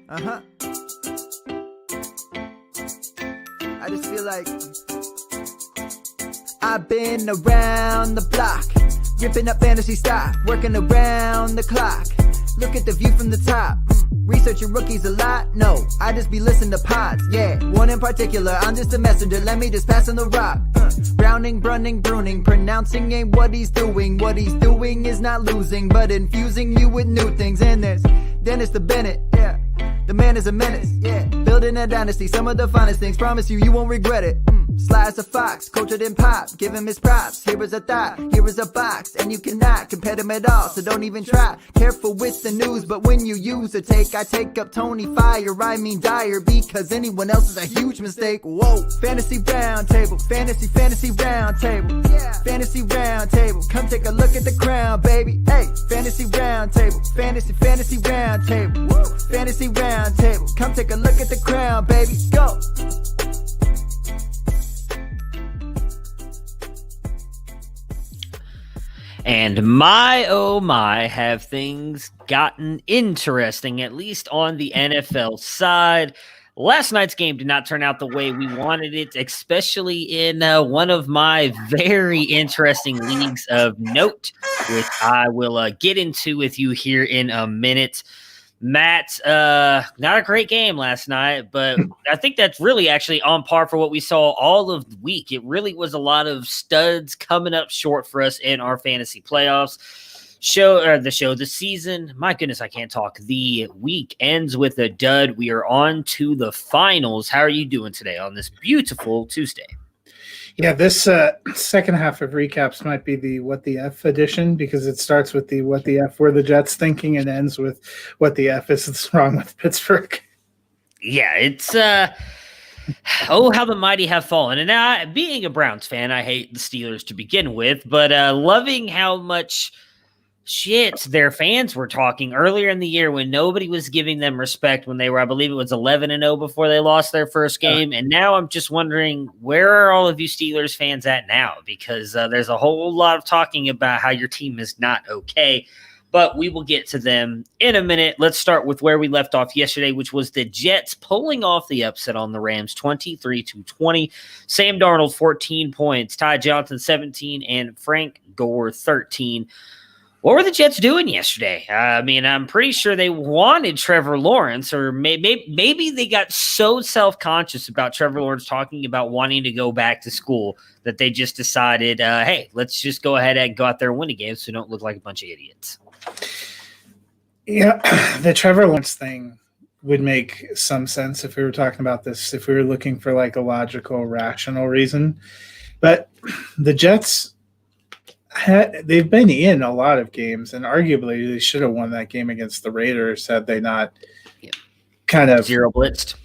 Uh-huh. I just feel like I've been around the block, ripping up fantasy stock, working around the clock. Look at the view from the top. Researching rookies a lot? No, I just be listening to pods, yeah. One in particular, I'm just a messenger, let me just pass on the rock. Browning, brunning, pruning, pronouncing ain't what he's doing. What he's doing is not losing, but infusing you with new things. And there's Dennis the Bennett, yeah. The man is a menace, yeah. Building a dynasty, some of the finest things. Promise you, you won't regret it. Sly as a fox, cultured in pop. Give him his props. Here is a thought, here is a box. And you cannot compare them at all, so don't even try. Careful with the news, but when you use a take, I take up Tony Fire. I mean Dyer, because anyone else is a huge mistake. Whoa, fantasy round table, fantasy round table. Yeah. Fantasy round table, come take a look at the crown, baby. Hey, fantasy round table, fantasy round table. Woo. Fantasy round table, come take a look at the crown, baby. Go. And my, oh my, have things gotten interesting, at least on the NFL side. Last night's game did not turn out the way we wanted it, especially in one of my very interesting leagues of note, which I will get into with you here in a minute. Matt, not a great game last night, but I think that's really actually on par for what we saw all of the week. It really was a lot of studs coming up short for us in our fantasy playoffs. The season, my goodness, I can't talk. The week ends with a dud. We are on to the finals. How are you doing today on this beautiful Tuesday? Yeah, this second half of recaps might be the What the F edition, because it starts with the What the F were the Jets thinking and ends with What the F is wrong with Pittsburgh. Yeah, it's oh, how the mighty have fallen. And now, being a Browns fan, I hate the Steelers to begin with, but loving how much shit their fans were talking earlier in the year when nobody was giving them respect when they were, I believe it was 11-0 before they lost their first game. And now I'm just wondering, where are all of you Steelers fans at now? Because there's a whole lot of talking about how your team is not okay, but we will get to them in a minute. Let's start with where we left off yesterday, which was the Jets pulling off the upset on the Rams 23-20. Sam Darnold, 14 points, Ty Johnson, 17, and Frank Gore, 13. What were the Jets doing yesterday? I mean, I'm pretty sure they wanted Trevor Lawrence, or maybe they got so self-conscious about Trevor Lawrence talking about wanting to go back to school that they just decided, hey, let's just go ahead and go out there and win a game so we don't look like a bunch of idiots. Yeah, the Trevor Lawrence thing would make some sense if we were talking about this, if we were looking for like a logical, rational reason. But the Jets, they've been in a lot of games, and arguably they should have won that game against the Raiders had they not kind of zero blitzed.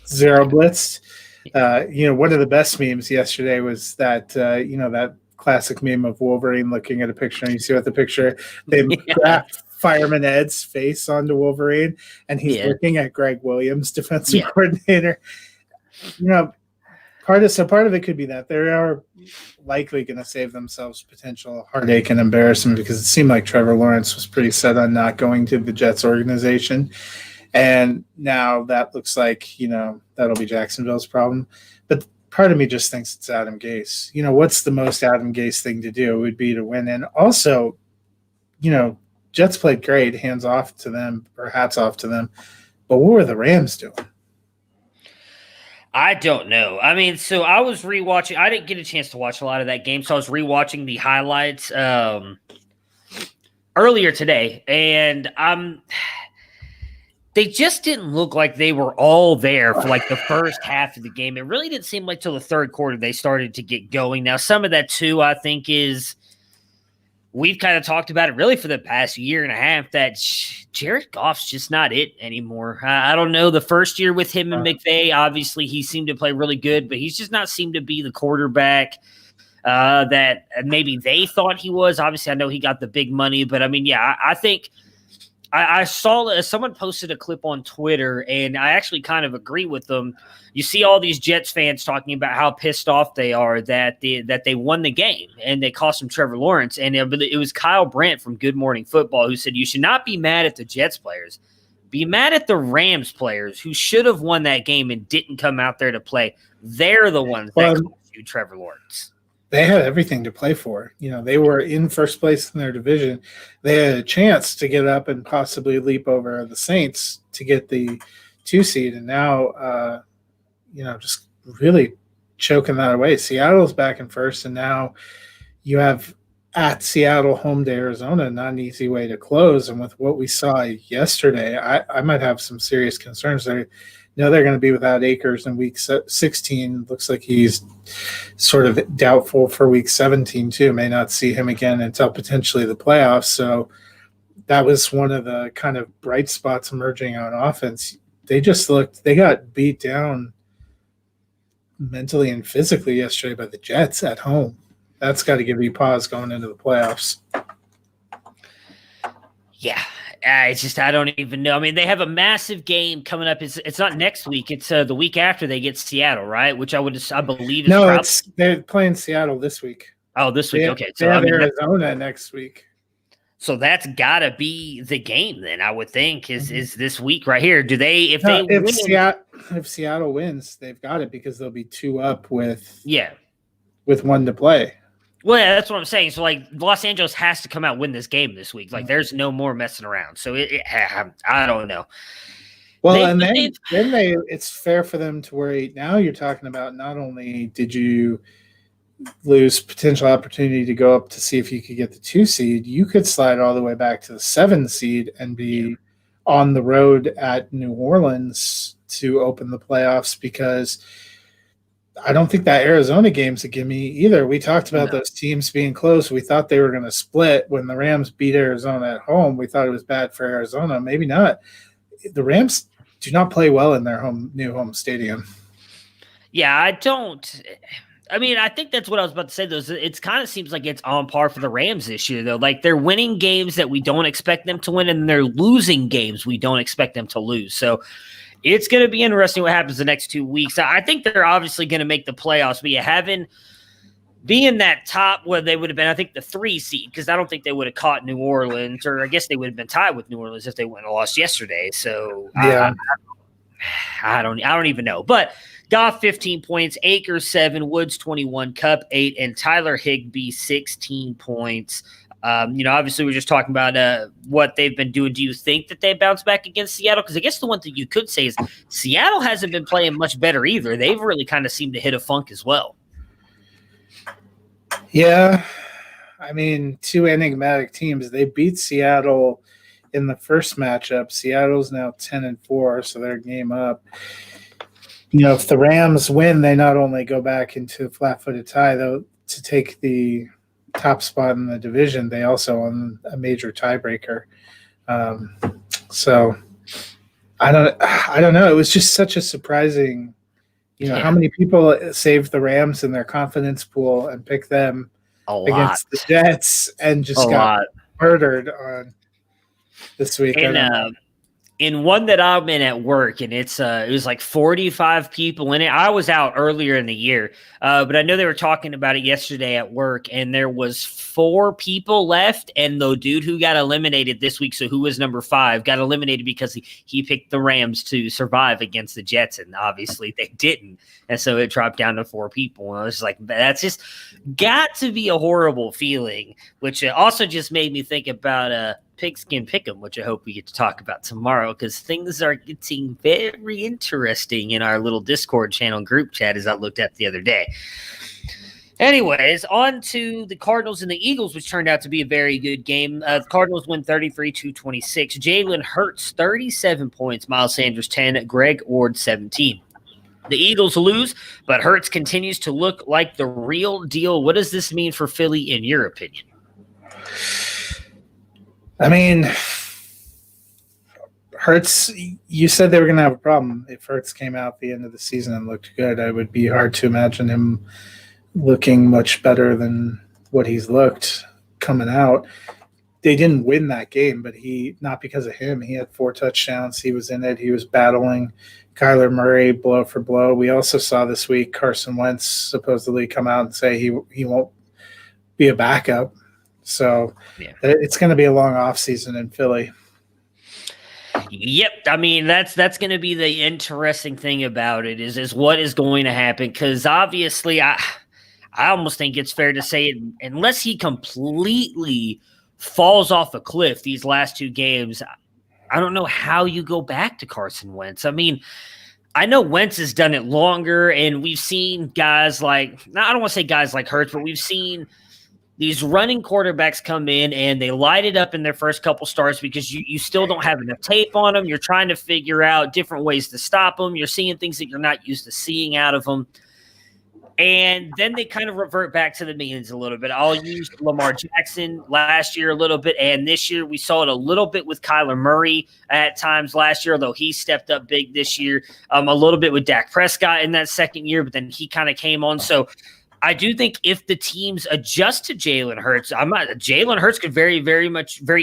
One of the best memes yesterday was that that classic meme of Wolverine looking at a picture, and you see what the picture they grabbed Fireman Ed's face onto Wolverine, and he's looking at Greg Williams, defensive coordinator. Part of it could be that they are likely going to save themselves potential heartache and embarrassment, because it seemed like Trevor Lawrence was pretty set on not going to the Jets organization. And now that looks like, that'll be Jacksonville's problem. But part of me just thinks it's Adam Gase. What's the most Adam Gase thing to do? It would be to win. And also, Jets played great, hats off to them. But what were the Rams doing? I don't know. I mean, so I was rewatching. I didn't get a chance to watch a lot of that game, so I was rewatching the highlights earlier today, and they just didn't look like they were all there for like the first half of the game. It really didn't seem like till the third quarter they started to get going. Now, some of that too, I think, is we've kind of talked about it really for the past year and a half that Jared Goff's just not it anymore. I don't know. The first year with him and McVay, obviously he seemed to play really good, but he's just not seemed to be the quarterback that maybe they thought he was. Obviously, I know he got the big money, but I mean, yeah, I think I saw someone posted a clip on Twitter, and I actually kind of agree with them. You see all these Jets fans talking about how pissed off they are that they won the game and they cost them Trevor Lawrence. And it was Kyle Brandt from Good Morning Football who said, you should not be mad at the Jets players. Be mad at the Rams players who should have won that game and didn't come out there to play. They're the ones that cost you Trevor Lawrence. They had everything to play for. They were in first place in their division. They had a chance to get up and possibly leap over the Saints to get the 2 seed. And now, just really choking that away. Seattle's back in first, and now you have at Seattle, home to Arizona, not an easy way to close. And with what we saw yesterday, I might have some serious concerns there. They're going to be without Akers in week 16. Looks like he's sort of doubtful for week 17 too. May not see him again until potentially the playoffs. So that was one of the kind of bright spots emerging on offense. They got beat down mentally and physically yesterday by the Jets at home. That's got to give you pause going into the playoffs. Yeah. It's just, I don't even know. I mean, they have a massive game coming up. It's not next week. It's the week after they get Seattle, right? Which I believe is no. They're playing Seattle this week. Oh, this week. Okay, so Arizona next week. So that's got to be the game then. I would think is this week right here. Do they? If Seattle wins, they've got it because they'll be 2 up with 1 to play. Well, yeah, that's what I'm saying. So, Los Angeles has to come out and win this game this week. There's no more messing around. So, I don't know. Well, then it's fair for them to worry. Now you're talking about not only did you lose potential opportunity to go up to see if you could get the 2 seed, you could slide all the way back to the 7 seed and be on the road at New Orleans to open the playoffs, because I don't think that Arizona game's a gimme either. We talked about those teams being close. We thought they were going to split when the Rams beat Arizona at home. We thought it was bad for Arizona. Maybe not. The Rams do not play well in their new home stadium. Yeah, I don't. I mean, I think that's what I was about to say, though. It kind of seems like it's on par for the Rams this year, though. They're winning games that we don't expect them to win, and they're losing games we don't expect them to lose. So it's going to be interesting what happens the next 2 weeks. I think they're obviously going to make the playoffs, but being that top where they would have been, I think, the 3 seed, because I don't think they would have caught New Orleans, or I guess they would have been tied with New Orleans if they went and lost yesterday. So yeah, I don't even know. But Goff 15 points, Akers 7, Woods 21, Kupp 8, and Tyler Higbee 16 points. Obviously we're just talking about what they've been doing. Do you think that they bounce back against Seattle? Because I guess the one thing you could say is Seattle hasn't been playing much better either. They've really kind of seemed to hit a funk as well. Yeah. I mean, 2 enigmatic teams. They beat Seattle in the first matchup. Seattle's now 10-4, so they're game up. If the Rams win, they not only go back into a flat-footed tie, though, to take the top spot in the division, they also own a major tiebreaker. So I don't know. It was just such a surprising, how many people saved the Rams in their confidence pool and picked them against the Jets and just got murdered on this week. In one that I'm in at work, and it was like 45 people in it. I was out earlier in the year, but I know they were talking about it yesterday at work, and there was 4 people left, and the dude who got eliminated this week, so who was number 5, got eliminated because he picked the Rams to survive against the Jets, and obviously they didn't, and so it dropped down to 4 people, and I was like, that's just got to be a horrible feeling, which also just made me think about Pigskin Pick'em, which I hope we get to talk about tomorrow, because things are getting very interesting in our little Discord channel group chat, as I looked at the other day. Anyways, on to the Cardinals and the Eagles, which turned out to be a very good game. The Cardinals win 33-26. Jalen Hurts, 37 points. Miles Sanders, 10. Greg Ward, 17. The Eagles lose, but Hurts continues to look like the real deal. What does this mean for Philly, in your opinion? I mean, Hurts, you said they were going to have a problem. If Hurts came out at the end of the season and looked good, it would be hard to imagine him looking much better than what he's looked coming out. They didn't win that game, but not because of him. He had 4 touchdowns. He was in it. He was battling Kyler Murray blow for blow. We also saw this week Carson Wentz supposedly come out and say he won't be a backup. So It's going to be a long offseason in Philly. Yep. I mean, that's going to be the interesting thing about it is what is going to happen. Because obviously, I almost think it's fair to say, unless he completely falls off a cliff these last 2 games, I don't know how you go back to Carson Wentz. I mean, I know Wentz has done it longer, and we've seen guys like, I don't want to say guys like Hurts, but we've seen these running quarterbacks come in and they light it up in their first couple starts because you still don't have enough tape on them. You're trying to figure out different ways to stop them. You're seeing things that you're not used to seeing out of them. And then they kind of revert back to the means a little bit. I'll use Lamar Jackson last year a little bit, and this year we saw it a little bit with Kyler Murray at times last year, although he stepped up big this year. A little bit with Dak Prescott in that second year, but then he kind of came on. So I do think if the teams adjust to Jalen Hurts, Jalen Hurts could very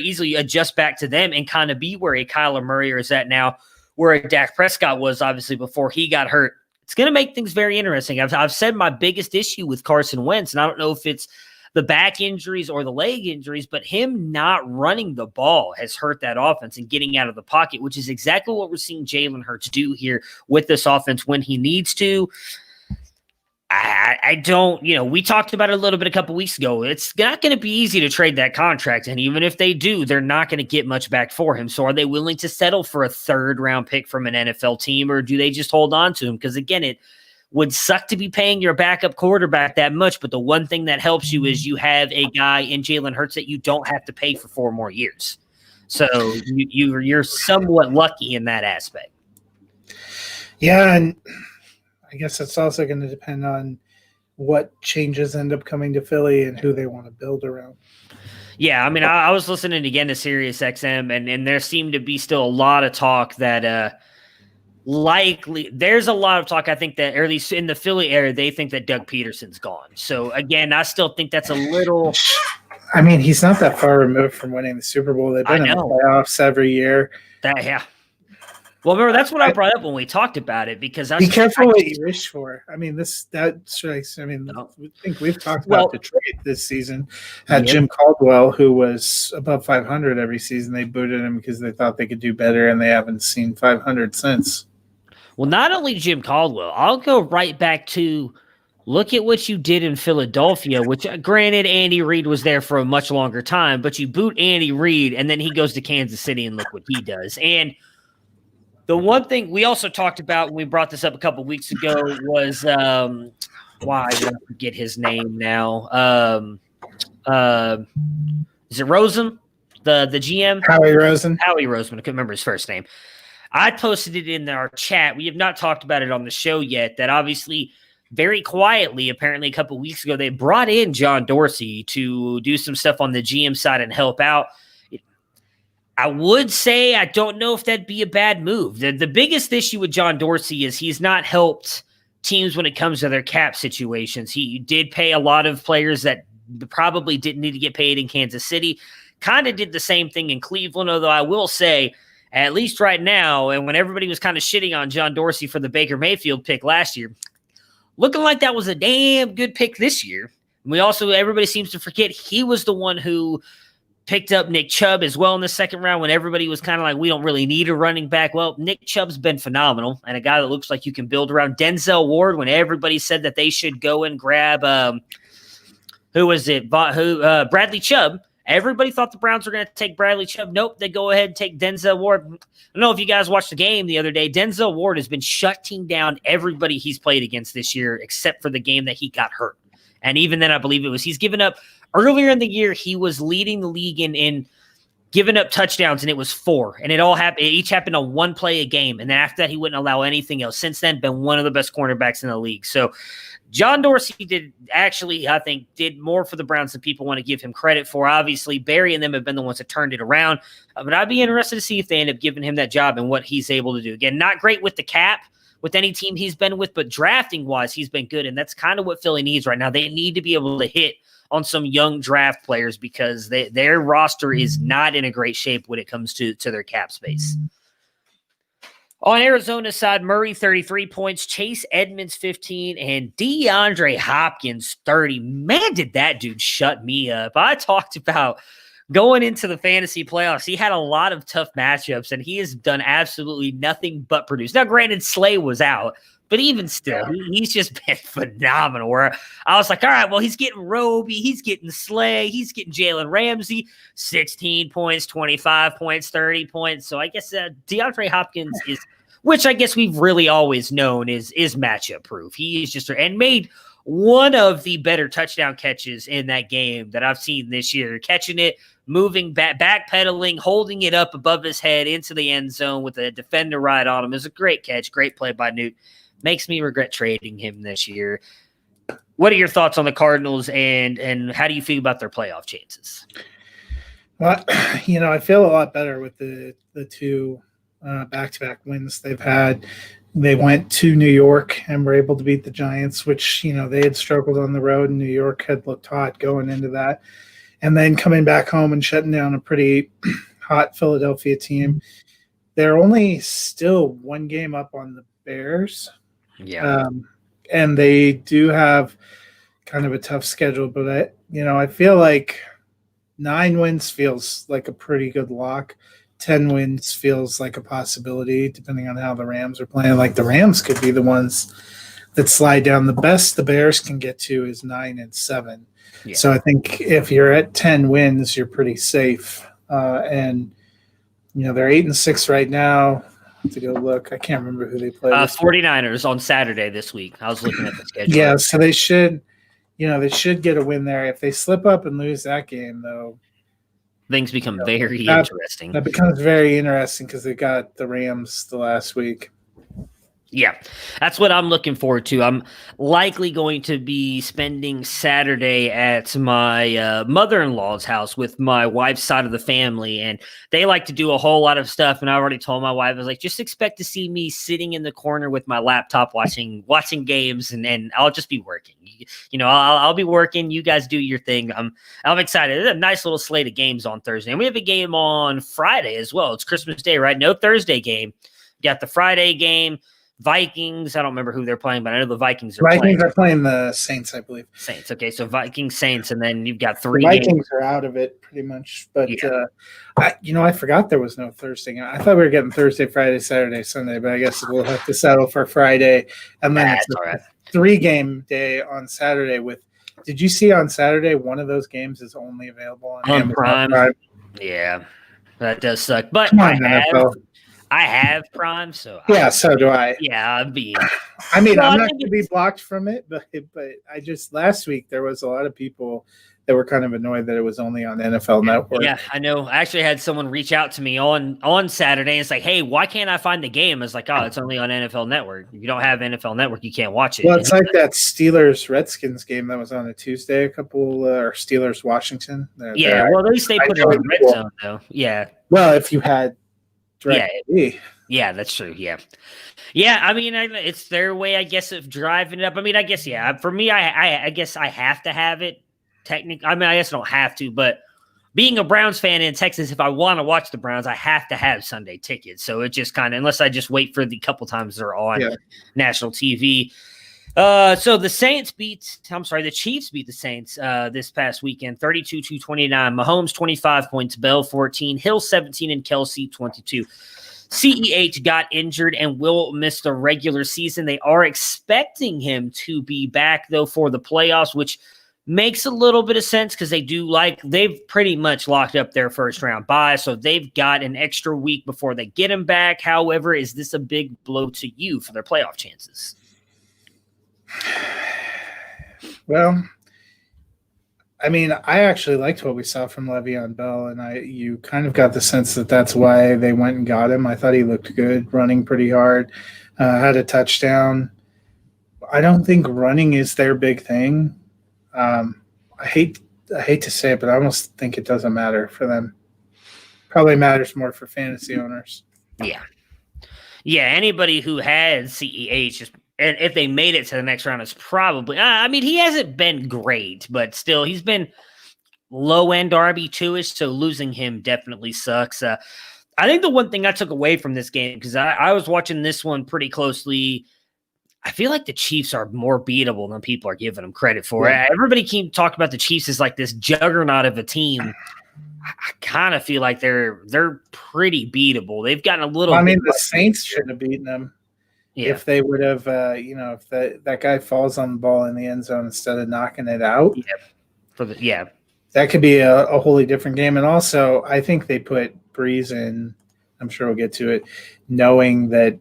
easily adjust back to them and kind of be where a Kyler Murray is at now, where a Dak Prescott was obviously before he got hurt. It's going to make things very interesting. I've said my biggest issue with Carson Wentz, and I don't know if it's the back injuries or the leg injuries, but him not running the ball has hurt that offense and getting out of the pocket, which is exactly what we're seeing Jalen Hurts do here with this offense when he needs to. I don't, we talked about it a little bit a couple weeks ago. It's not going to be easy to trade that contract. And even if they do, they're not going to get much back for him. So are they willing to settle for a 3rd round pick from an NFL team, or do they just hold on to him? Because again, it would suck to be paying your backup quarterback that much. But the one thing that helps you is you have a guy in Jalen Hurts that you don't have to pay for 4 more years. So you're somewhat lucky in that aspect. Yeah. And I guess it's also going to depend on what changes end up coming to Philly and who they want to build around. Yeah, I mean, I was listening again to Sirius XM, and there seemed to be still a lot of talk that likely – there's a lot of talk, I think, that, or at least in the Philly area, they think that Doug Peterson's gone. So, again, I still think that's a little – I mean, he's not that far removed from winning the Super Bowl. They've been in the playoffs every year. Yeah. Well, remember, that's what I brought up when we talked about it, because be careful what you wish for. I mean, I think we've talked about the trade this season. Had Jim Caldwell, who was above 500 every season. They booted him because they thought they could do better, and they haven't seen 500 since. Well, not only Jim Caldwell, I'll go right back to look at what you did in Philadelphia, which granted Andy Reid was there for a much longer time, but you boot Andy Reid, and then he goes to Kansas City, and look what he does. And the one thing we also talked about when we brought this up a couple weeks ago was I forget his name now. Is it Rosen, the GM? Howie Rosen. Howie Roseman. I couldn't remember his first name. I posted it in our chat. We have not talked about it on the show yet. That obviously, very quietly, apparently a couple weeks ago, they brought in John Dorsey to do some stuff on the GM side and help out. I would say I don't know if that'd be a bad move. The biggest issue with John Dorsey is he's not helped teams when it comes to their cap situations. He did pay a lot of players that probably didn't need to get paid in Kansas City. Kind of did the same thing in Cleveland, although I will say, at least right now, and when everybody was kind of shitting on John Dorsey for the Baker Mayfield pick last year, looking like that was a damn good pick this year. And everybody seems to forget he was the one who picked up Nick Chubb as well in the second round when everybody was kind of like, we don't really need a running back. Well, Nick Chubb's been phenomenal, and a guy that looks like you can build around. Denzel Ward, when everybody said that they should go and grab Bradley Chubb. Everybody thought the Browns were going to take Bradley Chubb. Nope, they go ahead and take Denzel Ward. I don't know if you guys watched the game the other day. Denzel Ward has been shutting down everybody he's played against this year except for the game that he got hurt. And even then, I believe he's given up – earlier in the year, he was leading the league in giving up touchdowns, and it was 4. And it each happened on one play a game. And then after that, he wouldn't allow anything else. Since then, been one of the best cornerbacks in the league. So John Dorsey I think, did more for the Browns than people want to give him credit for. Obviously, Barry and them have been the ones that turned it around. But I'd be interested to see if they end up giving him that job and what he's able to do. Again, not great with the cap with any team he's been with, but drafting-wise, he's been good. And that's kind of what Philly needs right now. They need to be able to hit on some young draft players because their roster is not in a great shape when it comes to their cap space. On Arizona's side, Murray, 33 points, Chase Edmonds, 15, and DeAndre Hopkins, 30. Man, did that dude shut me up. I talked about going into the fantasy playoffs, he had a lot of tough matchups, and he has done absolutely nothing but produce. Now, granted, Slay was out, but even still, he's just been phenomenal. Where I was like, all right, well, he's getting Roby, he's getting Slay, he's getting Jalen Ramsey, 16 points, 25 points, 30 points. So I guess DeAndre Hopkins is, which I guess we've really always known is matchup proof. He is just, and made one of the better touchdown catches in that game that I've seen this year, catching it, moving back, backpedaling, holding it up above his head into the end zone with a defender right on him. It was a great catch, great play by Newt. Makes me regret trading him this year. What are your thoughts on the Cardinals, and how do you feel about their playoff chances? Well, I feel a lot better with the two back-to-back wins they've had. They went to New York and were able to beat the Giants, which, they had struggled on the road, and New York had looked hot going into that. And then coming back home and shutting down a pretty hot Philadelphia team. They're only still one game up on the Bears. Yeah. And they do have kind of a tough schedule, but I feel like 9 wins feels like a pretty good lock. 10 wins feels like a possibility, depending on how the Rams are playing. Like the Rams could be the ones that slide down. The best the Bears can get to is 9-7. Yeah. So I think if you're at 10 wins, you're pretty safe. And they're 8-6 right now. To go look. I can't remember who they played. 49ers on Saturday this week. I was looking at the schedule. Yeah, so they should get a win there. If they slip up and lose that game, though, things become very interesting. That becomes very interesting because they got the Rams the last week. Yeah, that's what I'm looking forward to. I'm likely going to be spending Saturday at my mother-in-law's house with my wife's side of the family, and they like to do a whole lot of stuff. And I already told my wife, I was like, just expect to see me sitting in the corner with my laptop watching games, and I'll just be working. I'll be working. You guys do your thing. I'm excited. There's a nice little slate of games on Thursday, and we have a game on Friday as well. It's Christmas Day, right? No Thursday game. We got the Friday game. Vikings. I don't remember who they're playing, but I know the Vikings are playing the Saints, I believe. Saints. Okay, so Vikings, Saints, and then you've got 3 Vikings games. are out of it pretty much. But I forgot there was no Thursday. I thought we were getting Thursday, Friday, Saturday, Sunday, but I guess we'll have to settle for Friday. And then it's a 3-game day on Saturday. Did you see on Saturday one of those games is only available on Amazon Prime? Yeah, that does suck. But I have Prime, so so do I. Yeah, I'm not going to be blocked from it, but I just last week there was a lot of people that were kind of annoyed that it was only on NFL Network. Yeah, I know. I actually had someone reach out to me on Saturday and it's like, hey, why can't I find the game? It's like, oh, it's only on NFL Network. If you don't have NFL Network, you can't watch it. Well, it's like that Steelers-Redskins game that was on a Tuesday, or Steelers-Washington. Well, at least they put it on Red Zone, though. Yeah. Well, if you had Yeah, that's true. Yeah. It's their way, I guess, of driving it up. For me, I guess I have to have it. Technically, I guess I don't have to, but being a Browns fan in Texas, if I want to watch the Browns, I have to have Sunday tickets. So it just kind of, unless I just wait for the couple times they're on national TV. So the Chiefs beat the Saints this past weekend, 32-29. Mahomes, 25 points, Bell, 14, Hill, 17, and Kelsey, 22. CEH got injured and will miss the regular season. They are expecting him to be back, though, for the playoffs, which makes a little bit of sense because they've pretty much locked up their first round bye. So they've got an extra week before they get him back. However, is this a big blow to you for their playoff chances? Well, I actually liked what we saw from Le'Veon Bell, and you kind of got the sense that that's why they went and got him. I thought he looked good, running pretty hard, had a touchdown. I don't think running is their big thing. I hate to say it, but I almost think it doesn't matter for them. Probably matters more for fantasy owners. Yeah. Yeah, anybody who has CEH, and if they made it to the next round, is probably he hasn't been great, but still he's been low-end RB2-ish, so losing him definitely sucks. I think the one thing I took away from this game, because I was watching this one pretty closely, I feel like the Chiefs are more beatable than people are giving them credit for. Yeah. Everybody keeps talking about the Chiefs as like this juggernaut of a team. I kind of feel like they're pretty beatable. They've gotten a little. Well, I mean, the Saints should have beaten them if they would have. If that guy falls on the ball in the end zone instead of knocking it out. That could be a wholly different game. And also, I think they put Breeze in. I'm sure we'll get to it, knowing that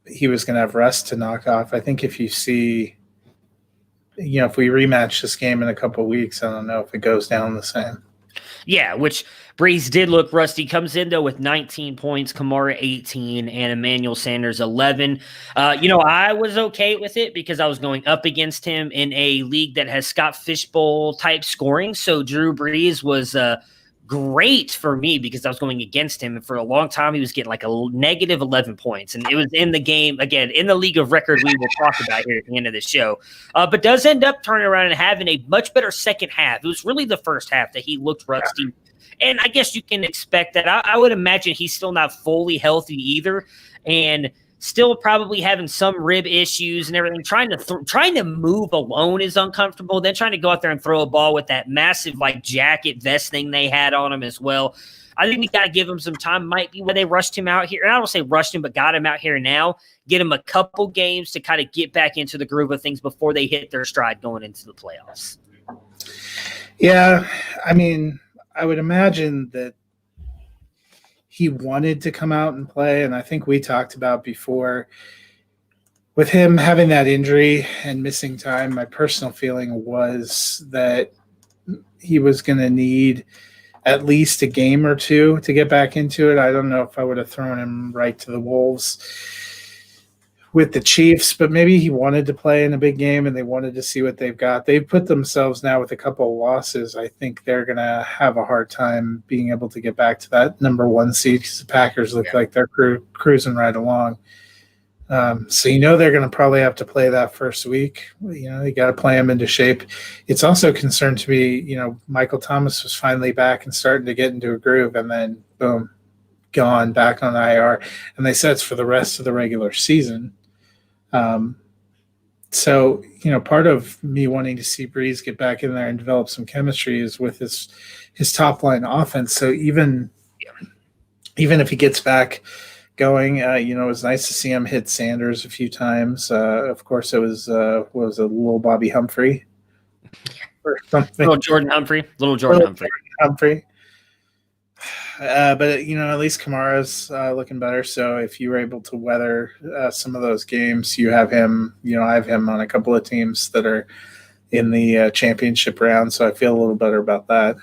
he was going to have rest to knock off. I think if you see, if we rematch this game in a couple of weeks, I don't know if it goes down the same. Yeah, which Breeze did look rusty. Comes in, though, with 19 points, Kamara 18, and Emmanuel Sanders 11. I was okay with it because I was going up against him in a league that has Scott Fishbowl-type scoring. So Drew Brees was great for me because I was going against him. And for a long time, he was getting like a negative 11 points. And it was in the game, again, in the league of record we will talk about here at the end of the show. But does end up turning around and having a much better second half. It was really the first half that he looked rusty. Yeah. And I guess you can expect that. I would imagine he's still not fully healthy either. And still probably having some rib issues and everything. Trying to move alone is uncomfortable. Then trying to go out there and throw a ball with that massive jacket vest thing they had on him as well. I think we got to give him some time. Might be where they rushed him out here. And I don't say rushed him, but got him out here now. Get him a couple games to kind of get back into the groove of things before they hit their stride going into the playoffs. Yeah, I mean, I would imagine that he wanted to come out and play, and I think we talked about before with him having that injury and missing time, my personal feeling was that he was going to need at least a game or two to get back into it. I don't know if I would have thrown him right to the Wolves with the Chiefs, but maybe he wanted to play in a big game and they wanted to see what they've got. They've put themselves now with a couple of losses. I think they're going to have a hard time being able to get back to that number one seed because the Packers look like they're cruising right along. So they're going to probably have to play that first week. You got to play them into shape. It's also a concern to me, Michael Thomas was finally back and starting to get into a groove, and then boom, gone back on IR. And they said it's for the rest of the regular season. So part of me wanting to see Breeze get back in there and develop some chemistry is with his top line offense. So even if he gets back going, it was nice to see him hit Sanders a few times. Of course, it was a little Bobby Humphrey or something. Little Jordan Humphrey. But at least Kamara's looking better. So if you were able to weather some of those games, you have him. I have him on a couple of teams that are in the championship round. So I feel a little better about that.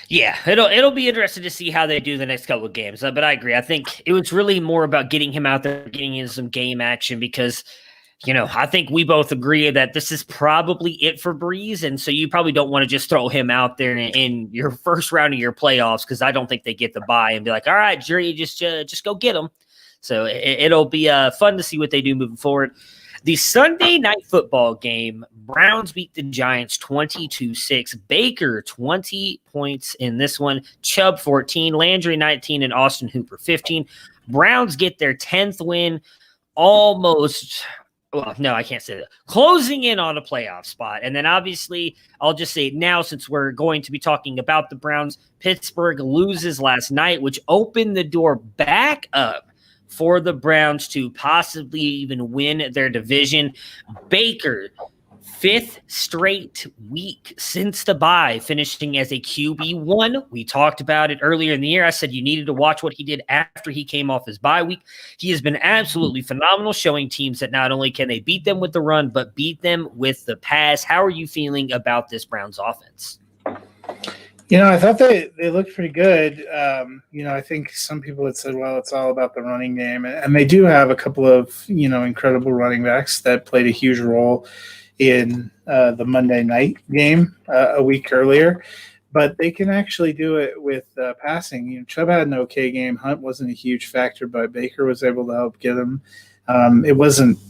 Yeah, it'll be interesting to see how they do the next couple of games. But I agree. I think it was really more about getting him out there, getting in some game action because I think we both agree that this is probably it for Breeze. And so you probably don't want to just throw him out there in your first round of your playoffs because I don't think they get the bye and be like, all right, Jerry, just go get him. So it'll be fun to see what they do moving forward. The Sunday night football game, Browns beat the Giants 22-6. Baker, 20 points in this one. Chubb, 14. Landry, 19. And Austin Hooper, 15. Browns get their 10th win almost – well, no, I can't say that. Closing in on a playoff spot. And then obviously, I'll just say it now since we're going to be talking about the Browns. Pittsburgh loses last night, which opened the door back up for the Browns to possibly even win their division. Baker, 5th straight week since the bye, finishing as a QB1. We talked about it earlier in the year. I said you needed to watch what he did after he came off his bye week. He has been absolutely phenomenal, showing teams that not only can they beat them with the run, but beat them with the pass. How are you feeling about this Browns offense? I thought they looked pretty good. I think some people had said, well, it's all about the running game. And they do have a couple of, incredible running backs that played a huge role in the Monday night game a week earlier. But they can actually do it with passing. Chubb had an okay game. Hunt wasn't a huge factor, but Baker was able to help get him. It wasn't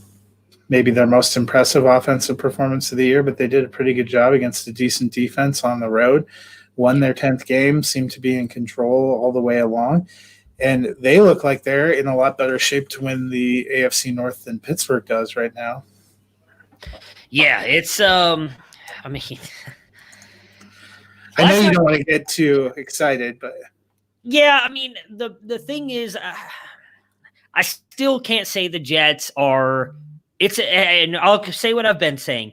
maybe their most impressive offensive performance of the year, but they did a pretty good job against a decent defense on the road. Won their 10th game, seemed to be in control all the way along. And they look like they're in a lot better shape to win the AFC North than Pittsburgh does right now. Yeah, it's I know you don't want to get too excited, but yeah, I mean, the thing is, I still can't say the Jets are. And I'll say what I've been saying.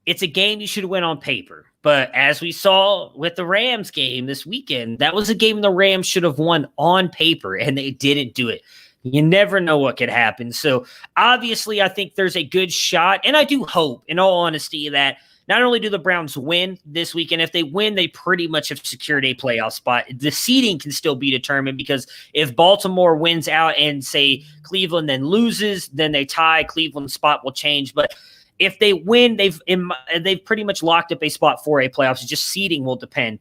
It's a game you should win on paper. But as we saw with the Rams game this weekend, that was a game the Rams should have won on paper, and they didn't do it. You never know what could happen. So obviously, I think there's a good shot, and I do hope, in all honesty, that not only do the Browns win this weekend, if they win, they pretty much have secured a playoff spot. The seeding can still be determined because if Baltimore wins out and, say, Cleveland then loses, then they tie, Cleveland's spot will change. But if they win, they've pretty much locked up a spot for a playoffs. Just seeding will depend.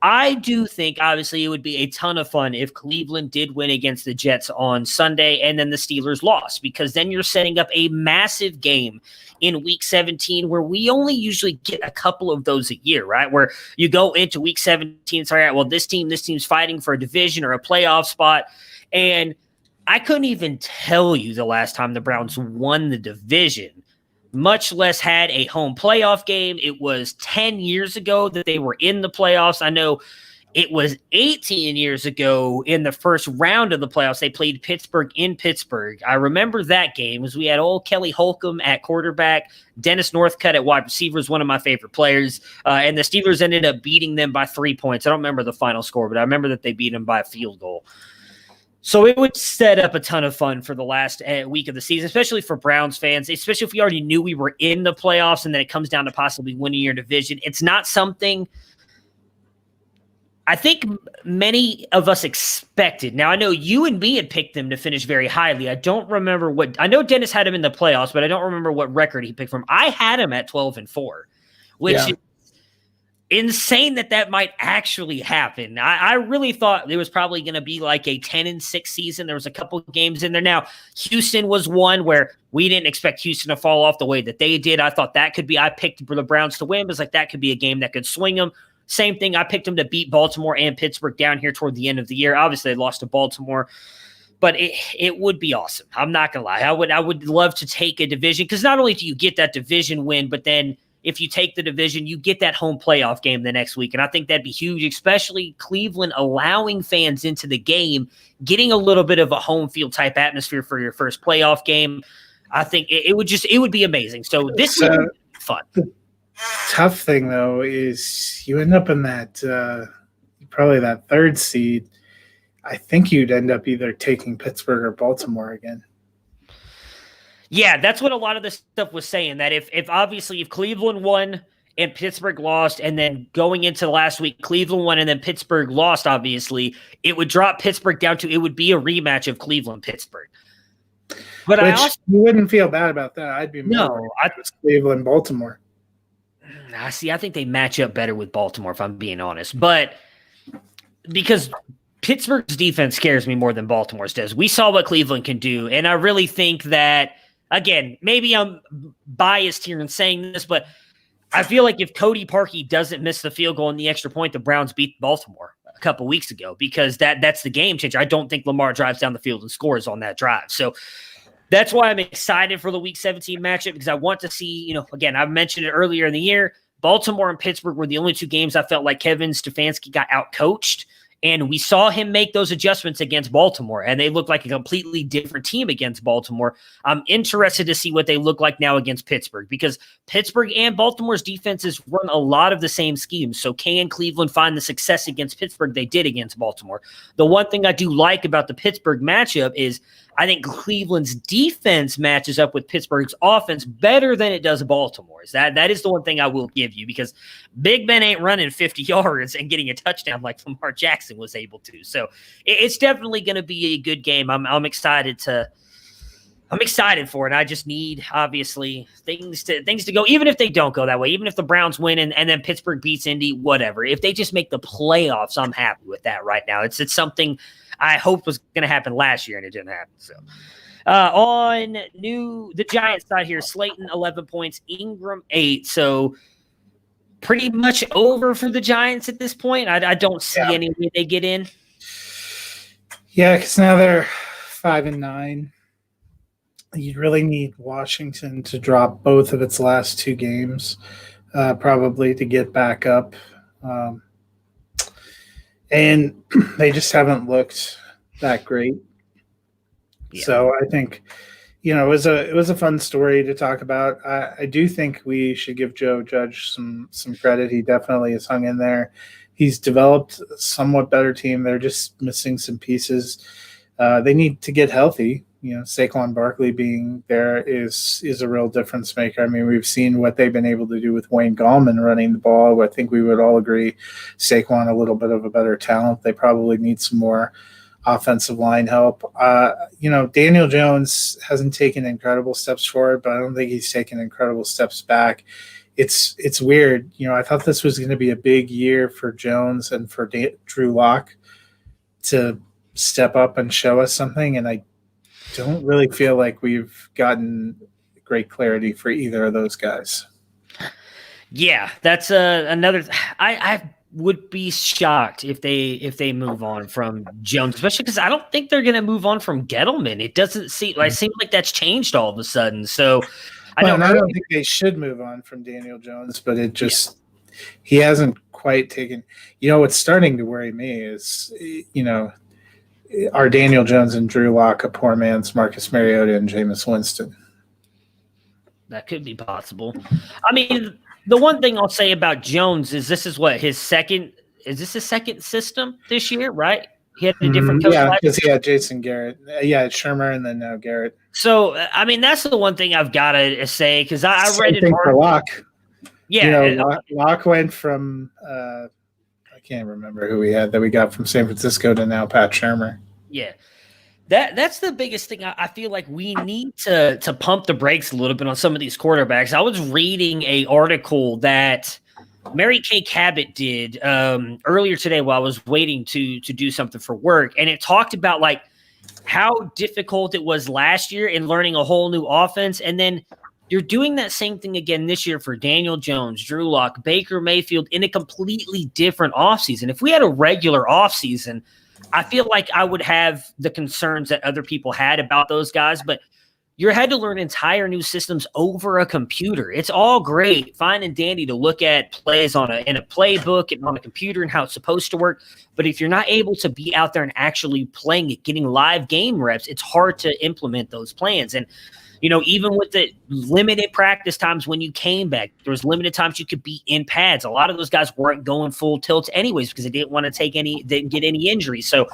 I do think, obviously, it would be a ton of fun if Cleveland did win against the Jets on Sunday and then the Steelers lost, because then you're setting up a massive game in Week 17 where we only usually get a couple of those a year, right? Where you go into Week 17 and say, all right, well, this team's fighting for a division or a playoff spot. And I couldn't even tell you the last time the Browns won the division, much less had a home playoff game. It was 10 years ago that they were in the playoffs. I know it was 18 years ago in the first round of the playoffs. They played Pittsburgh in Pittsburgh. I remember that game as we had old Kelly Holcomb at quarterback, Dennis Northcutt at wide receiver is one of my favorite players. And the Steelers ended up beating them by 3 points. I don't remember the final score, but I remember that they beat them by a field goal. So it would set up a ton of fun for the last week of the season, especially for Browns fans, especially if we already knew we were in the playoffs and then it comes down to possibly winning your division. It's not something I think many of us expected. Now, I know you and me had picked them to finish very highly. I don't remember I know Dennis had him in the playoffs, but I don't remember what record he picked from. I had him at 12-4, which is insane that might actually happen. I really thought it was probably going to be like a 10-6 season. There was a couple of games in there. Now, Houston was one where we didn't expect Houston to fall off the way that they did. I thought that could be, I picked for the Browns to win, but it's like that could be a game that could swing them. Same thing. I picked them to beat Baltimore and Pittsburgh down here toward the end of the year. Obviously, they lost to Baltimore, but it would be awesome. I'm not going to lie. I would love to take a division, because not only do you get that division win, but then if you take the division, you get that home playoff game the next week. And I think that'd be huge, especially Cleveland allowing fans into the game, getting a little bit of a home field type atmosphere for your first playoff game. I think it would be amazing. So this would be fun. The tough thing, though, is you end up in that probably that third seed. I think you'd end up either taking Pittsburgh or Baltimore again. Yeah, that's what a lot of this stuff was saying, that if Cleveland won and Pittsburgh lost, and then going into last week, Cleveland won and then Pittsburgh lost, obviously, it would drop Pittsburgh down to, it would be a rematch of Cleveland-Pittsburgh. But you wouldn't feel bad about that. I'd be more Cleveland-Baltimore. I think they match up better with Baltimore, if I'm being honest. But because Pittsburgh's defense scares me more than Baltimore's does. We saw what Cleveland can do, and I really think that, again, maybe I'm biased here in saying this, but I feel like if Cody Parkey doesn't miss the field goal and the extra point, the Browns beat Baltimore a couple weeks ago, because that's the game changer. I don't think Lamar drives down the field and scores on that drive. So that's why I'm excited for the Week 17 matchup, because I want to see, again, I've mentioned it earlier in the year, Baltimore and Pittsburgh were the only two games I felt like Kevin Stefanski got outcoached. And we saw him make those adjustments against Baltimore, and they looked like a completely different team against Baltimore. I'm interested to see what they look like now against Pittsburgh, because Pittsburgh and Baltimore's defenses run a lot of the same schemes. So can Cleveland find the success against Pittsburgh they did against Baltimore? The one thing I do like about the Pittsburgh matchup is I think Cleveland's defense matches up with Pittsburgh's offense better than it does Baltimore's. That is the one thing I will give you, because Big Ben ain't running 50 yards and getting a touchdown like Lamar Jackson was able to. So it's definitely going to be a good game. I'm excited for it. I just need, obviously, things to go, even if they don't go that way, even if the Browns win and then Pittsburgh beats Indy, whatever. If they just make the playoffs, I'm happy with that right now. It's something I hoped was going to happen last year, and it didn't happen. So on the Giants side here, Slayton 11 points, Ingram 8. So pretty much over for the Giants at this point. I don't see any way they get in. Yeah, because now they're 5-9. You really need Washington to drop both of its last two games, probably, to get back up. and they just haven't looked that great. Yeah. So I think, it was a fun story to talk about. I do think we should give Joe Judge some credit. He definitely has hung in there. He's developed a somewhat better team. They're just missing some pieces. They need to get healthy. Saquon Barkley being there is a real difference maker. I mean, we've seen what they've been able to do with Wayne Gallman running the ball. I think we would all agree Saquon a little bit of a better talent. They probably need some more offensive line help. Daniel Jones hasn't taken incredible steps forward, but I don't think he's taken incredible steps back. It's weird. I thought this was going to be a big year for Jones and for Drew Lock to step up and show us something, and I don't really feel like we've gotten great clarity for either of those guys. Yeah, that's another. I would be shocked if they move on from Jones, especially because I don't think they're going to move on from Gettleman. It doesn't seem like that's changed all of a sudden. So I don't think they should move on from Daniel Jones, but it just he hasn't quite taken. What's starting to worry me is are Daniel Jones and Drew Lock a poor man's Marcus Mariota and Jameis Winston? That could be possible. I mean, the one thing I'll say about Jones is this is what his second system this year, right? He had a different coach. Yeah, because he had Jason Garrett. Yeah, Shermer and then now Garrett. So, I mean, that's the one thing I've got to say because I read it for Locke. Yeah. Locke went from I can't remember who we had that we got from San Francisco to now Pat Shermer. Yeah. That's the biggest thing. I feel like we need to pump the brakes a little bit on some of these quarterbacks. I was reading an article that Mary Kay Cabot did earlier today while I was waiting to do something for work, and it talked about like how difficult it was last year in learning a whole new offense, and then you're doing that same thing again this year for Daniel Jones, Drew Lock, Baker Mayfield in a completely different offseason. If we had a regular offseason, I feel like I would have the concerns that other people had about those guys, but you had to learn entire new systems over a computer. It's all great, fine and dandy to look at plays in a playbook and on a computer and how it's supposed to work. But if you're not able to be out there and actually playing it, getting live game reps, it's hard to implement those plans. And even with the limited practice times when you came back, there was limited times you could be in pads. A lot of those guys weren't going full tilt anyways because they didn't want to didn't get any injuries. So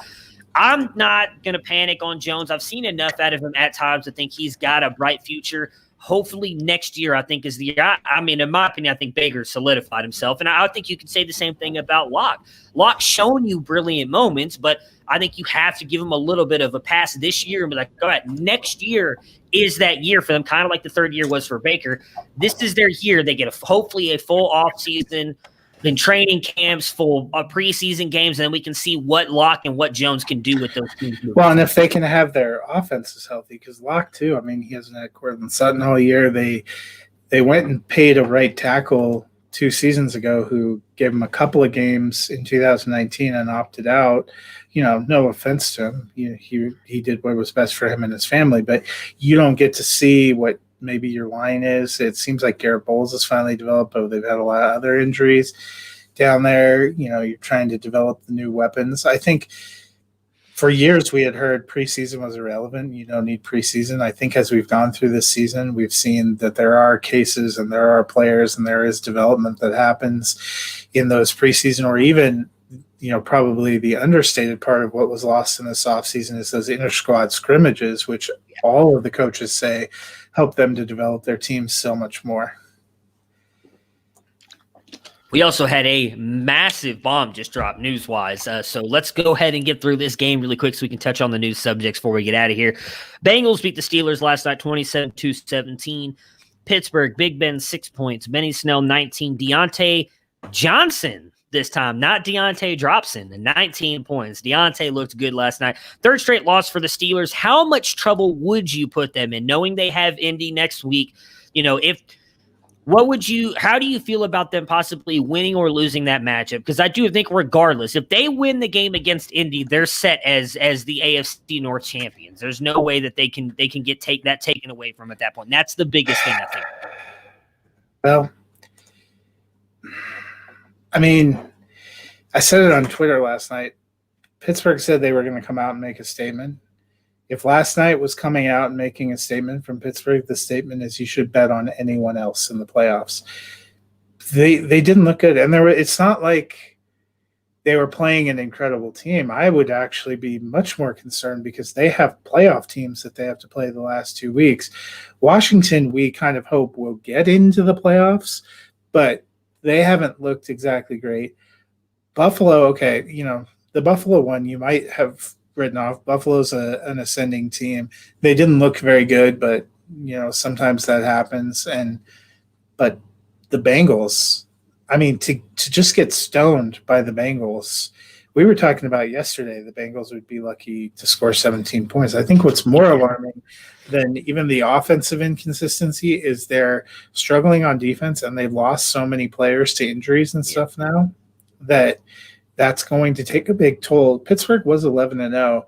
I'm not going to panic on Jones. I've seen enough out of him at times to think he's got a bright future. Hopefully next year, I think, is the year. I mean, in my opinion, I think Baker solidified himself. And I think you can say the same thing about Locke. Locke's shown you brilliant moments, but I think you have to give him a little bit of a pass this year and be like, all right, next year is that year for them, kind of like the third year was for Baker. This is their year. They get hopefully a full offseason, then training camps, full preseason games, and then we can see what Locke and what Jones can do with those teams. Well, and if they can have their offenses healthy, because Locke, too, I mean, he hasn't had Cortland Sutton all year. They went and paid a right tackle 2 seasons ago who gave him a couple of games in 2019 and opted out. No offense to him. He did what was best for him and his family, but you don't get to see what maybe your line is. It seems like Garrett Bowles has finally developed, but they've had a lot of other injuries down there. You're trying to develop the new weapons. I think for years we had heard preseason was irrelevant. You don't need preseason. I think as we've gone through this season, we've seen that there are cases and there are players and there is development that happens in those preseason, or even probably the understated part of what was lost in this offseason is those inter-squad scrimmages, which all of the coaches say help them to develop their teams so much more. We also had a massive bomb just dropped news-wise, so let's go ahead and get through this game really quick so we can touch on the news subjects before we get out of here. Bengals beat the Steelers last night 27-17. Pittsburgh, Big Ben, 6 points. Benny Snell, 19. Deontay Johnson this time, not Deontay Dropson, 19 points. Deontay looked good last night. Third straight loss for the Steelers. How much trouble would you put them in knowing they have Indy next week? How do you feel about them possibly winning or losing that matchup? Because I do think regardless, if they win the game against Indy, they're set as the AFC North champions. There's no way that they can get that taken away from at that point. And that's the biggest thing, I think. Well, I mean, I said it on Twitter last night. Pittsburgh said they were going to come out and make a statement. If last night was coming out and making a statement from Pittsburgh, the statement is you should bet on anyone else in the playoffs. They didn't look good, and it's not like they were playing an incredible team. I would actually be much more concerned because they have playoff teams that they have to play the last 2 weeks. Washington, we kind of hope will get into the playoffs, but they haven't looked exactly great. Buffalo, okay, the Buffalo one you might have written off. Buffalo's an ascending team. They didn't look very good, but sometimes that happens. But the Bengals, I mean, to just get stoned by the Bengals, we were talking about yesterday, the Bengals would be lucky to score 17 points. I think what's more alarming than even the offensive inconsistency is they're struggling on defense, and they've lost so many players to injuries and stuff now that's going to take a big toll. Pittsburgh was 11-0.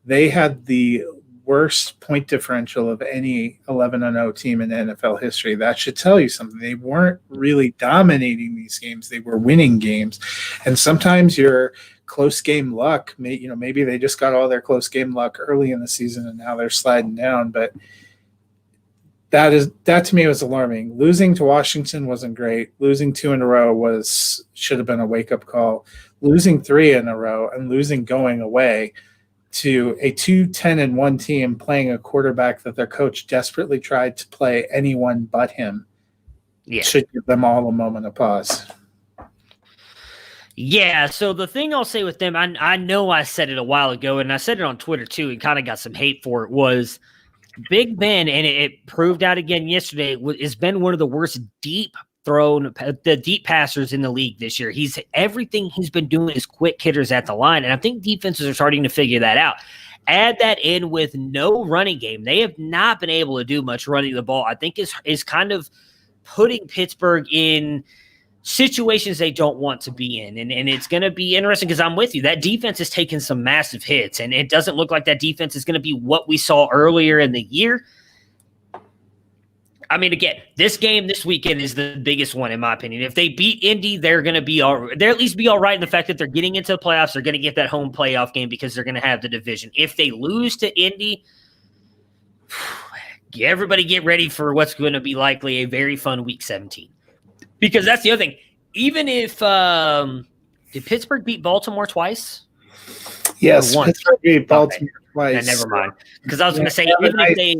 They had the worst point differential of any 11-0 team in NFL history. That should tell you something. They weren't really dominating these games. They were winning games. And sometimes your close game luck, maybe they just got all their close game luck early in the season and now they're sliding down. But that to me was alarming. Losing to Washington wasn't great. Losing 2 in a row should have been a wake-up call. Losing 3 in a row and losing going away to a 2-10-1 team playing a quarterback that their coach desperately tried to play anyone but him should give them all a moment of pause. Yeah, so the thing I'll say with them, I know I said it a while ago, and I said it on Twitter too, and kind of got some hate for it, was Big Ben, and it proved out again yesterday, has been one of the worst deep passers in the league this year. Everything he's been doing is quick hitters at the line, and I think defenses are starting to figure that out. Add that in with no running game. They have not been able to do much running the ball. I think is kind of putting Pittsburgh in situations they don't want to be in. And it's going to be interesting because I'm with you. That defense has taken some massive hits, and it doesn't look like that defense is going to be what we saw earlier in the year. I mean, again, this game this weekend is the biggest one, in my opinion. If they beat Indy, they're at least be all right in the fact that they're getting into the playoffs. They're going to get that home playoff game because they're going to have the division. If they lose to Indy, everybody get ready for what's going to be likely a very fun Week 17. Because that's the other thing. Even if did Pittsburgh beat Baltimore twice? Yes, Pittsburgh beat Baltimore twice. Never mind. Because I was going to say, even if they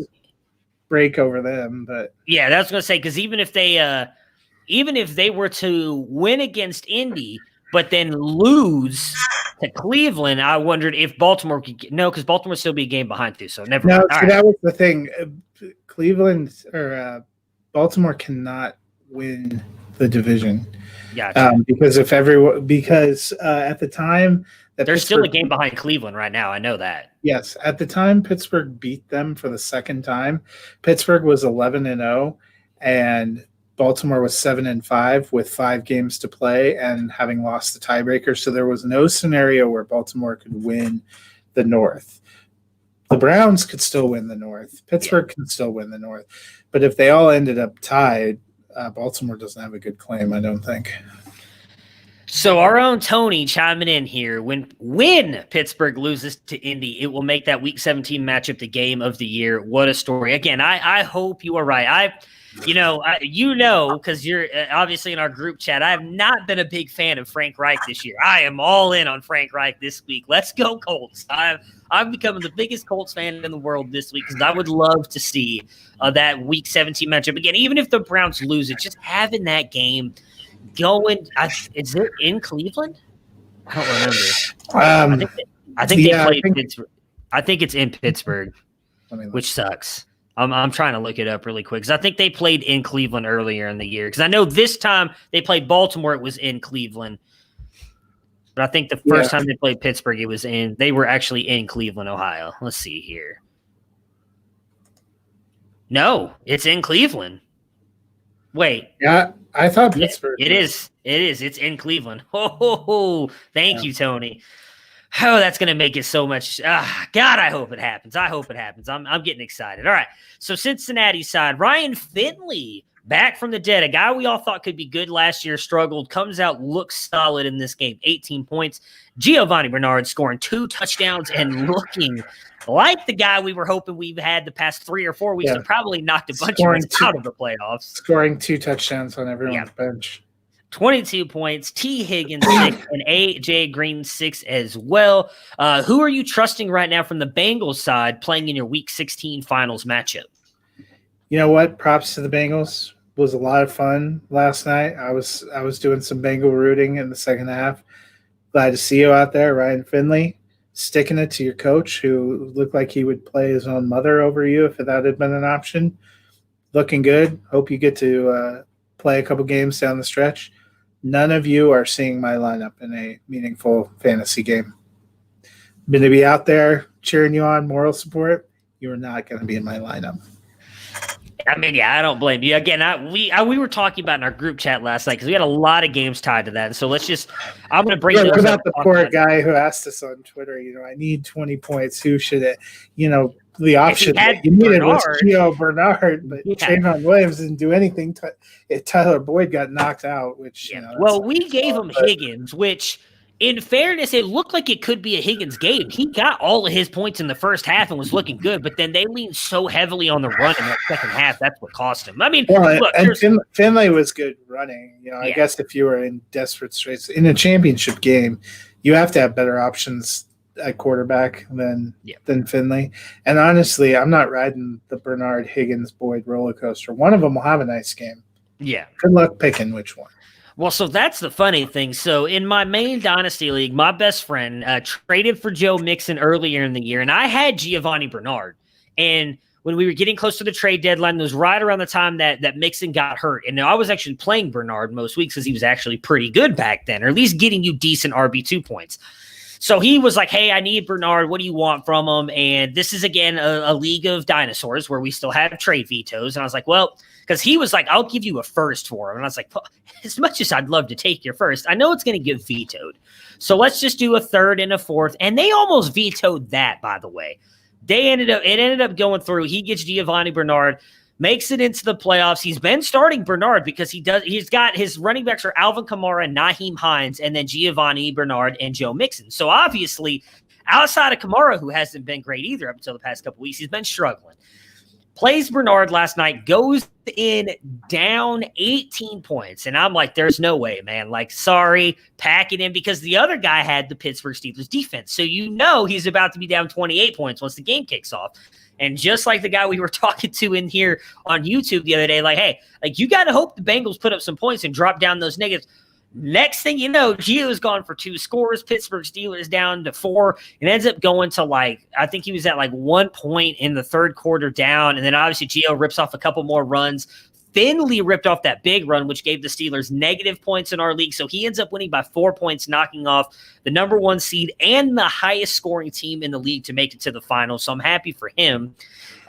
break over them, but yeah, that's going to say, because even if they were to win against Indy, but then lose to Cleveland, I wondered if Baltimore could because Baltimore still be a game behind too. So never mind. No, that was the thing. Cleveland or Baltimore cannot win the division. Gotcha. Because at the time that there's still a game behind Cleveland right now. I know that. Yes, at the time Pittsburgh beat them for the second time, Pittsburgh was 11-0, and Baltimore was 7-5 with 5 games to play and having lost the tiebreaker. So there was no scenario where Baltimore could win the North. The Browns could still win the North. Pittsburgh can still win the North. But if they all ended up tied, Baltimore doesn't have a good claim, I don't think. So our own Tony chiming in here. When Pittsburgh loses to Indy, it will make that Week 17 matchup the game of the year. What a story. Again, I hope you are right. Because you're obviously in our group chat, I have not been a big fan of Frank Reich this year. I am all in on Frank Reich this week. Let's go Colts. I'm becoming the biggest Colts fan in the world this week because I would love to see that Week 17 matchup again. Even if the Browns lose it, just having that game going. Is it in Cleveland? I don't remember. I think they played Pittsburgh. I think it's in Pittsburgh, which sucks. I'm trying to look it up really quick because I think they played in Cleveland earlier in the year. Because I know this time they played Baltimore, it was in Cleveland. But I think the first time they played Pittsburgh, they were actually in Cleveland, Ohio. Let's see here. No, it's in Cleveland. Wait. Yeah, I thought Pittsburgh. It is. It's in Cleveland. Oh, thank you, Tony. Oh, that's going to make it so much. God, I hope it happens. I'm getting excited. All right. So Cincinnati side, Ryan Finley back from the dead, a guy we all thought could be good last year, struggled, comes out, looks solid in this game, 18 points. Giovanni Bernard scoring 2 touchdowns and looking like the guy we were hoping we've had the past 3 or 4 weeks and probably knocked a bunch of us out of the playoffs. Scoring 2 touchdowns on everyone's bench. 22 points, T. Higgins 6, and A.J. Green 6 as well. Who are you trusting right now from the Bengals side playing in your Week 16 finals matchup? You know what? Props to the Bengals. It was a lot of fun last night. I was doing some Bengal rooting in the second half. Glad to see you out there, Ryan Finley, sticking it to your coach who looked like he would play his own mother over you if that had been an option. Looking good. Hope you get to play a couple games down the stretch. None of you are seeing my lineup in a meaningful fantasy game. I'm going to be out there cheering you on, moral support. You are not going to be in my lineup. I mean, yeah, I don't blame you. Again, we were talking about in our group chat last night because we had a lot of games tied to that. And so let's just – I'm going to bring those up. What about the poor guy who asked us on Twitter, I need 20 points. Who should it – the option that you needed was Gio Bernard, but Trayvon Williams didn't do anything. Tyler Boyd got knocked out, which we gave him Higgins, which in fairness, it looked like it could be a Higgins game. He got all of his points in the first half and was looking good, but then they leaned so heavily on the run in that second half. That's what cost him. I mean, Finley was good running. I guess if you were in desperate straits in a championship game, you have to have better options at quarterback than Finley. And honestly, I'm not riding the Bernard Higgins Boyd roller coaster. One of them will have a nice game. Yeah. Good luck picking which one. Well, so that's the funny thing. So in my main Dynasty League, my best friend traded for Joe Mixon earlier in the year, and I had Giovanni Bernard. And when we were getting close to the trade deadline, it was right around the time that Mixon got hurt. And I was actually playing Bernard most weeks because he was actually pretty good back then, or at least getting you decent RB2 points. So he was like, hey, I need Bernard. What do you want from him? And this is, again, a league of dinosaurs where we still have trade vetoes. And I was like, well, because he was like, I'll give you a first for him. And I was like, well, as much as I'd love to take your first, I know it's going to get vetoed. So let's just do a third and a fourth. And they almost vetoed that, by the way. It ended up going through. He gets Giovanni Bernard, makes it into the playoffs. He's been starting Bernard because he's got his running backs are Alvin Kamara, Naheem Hines, and then Giovanni Bernard and Joe Mixon. So obviously, outside of Kamara, who hasn't been great either up until the past couple weeks, he's been struggling. Plays Bernard last night, goes in down 18 points. And I'm like, there's no way, man. Like, sorry, pack it in, because the other guy had the Pittsburgh Steelers defense. So he's about to be down 28 points once the game kicks off. And just like the guy we were talking to in here on YouTube the other day, like, hey, like, you got to hope the Bengals put up some points and drop down those negatives. Next thing you know, Gio's gone for 2 scores. Pittsburgh Steelers down to 4. It ends up going to I think he was at 1 point in the third quarter down. And then obviously Gio rips off a couple more runs. Finley ripped off that big run, which gave the Steelers negative points in our league. So he ends up winning by 4 points, knocking off the number 1 seed and the highest scoring team in the league to make it to the finals. So I'm happy for him.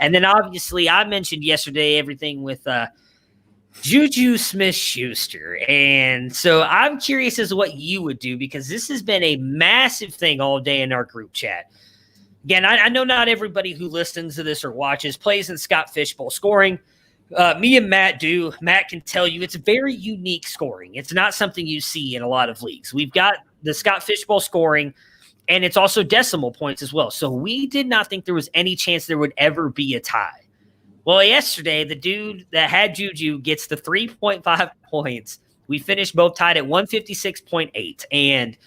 And then obviously I mentioned yesterday everything with Juju Smith-Schuster. And so I'm curious as to what you would do, because this has been a massive thing all day in our group chat. Again, I know not everybody who listens to this or watches plays in Scott Fishbowl scoring. Me and Matt do. Matt can tell you it's very unique scoring. It's not something you see in a lot of leagues. We've got the Scott Fishbowl scoring, and it's also decimal points as well. So we did not think there was any chance there would ever be a tie. Well, yesterday, the dude that had Juju gets the 3.5 points. We finished both tied at 156.8. And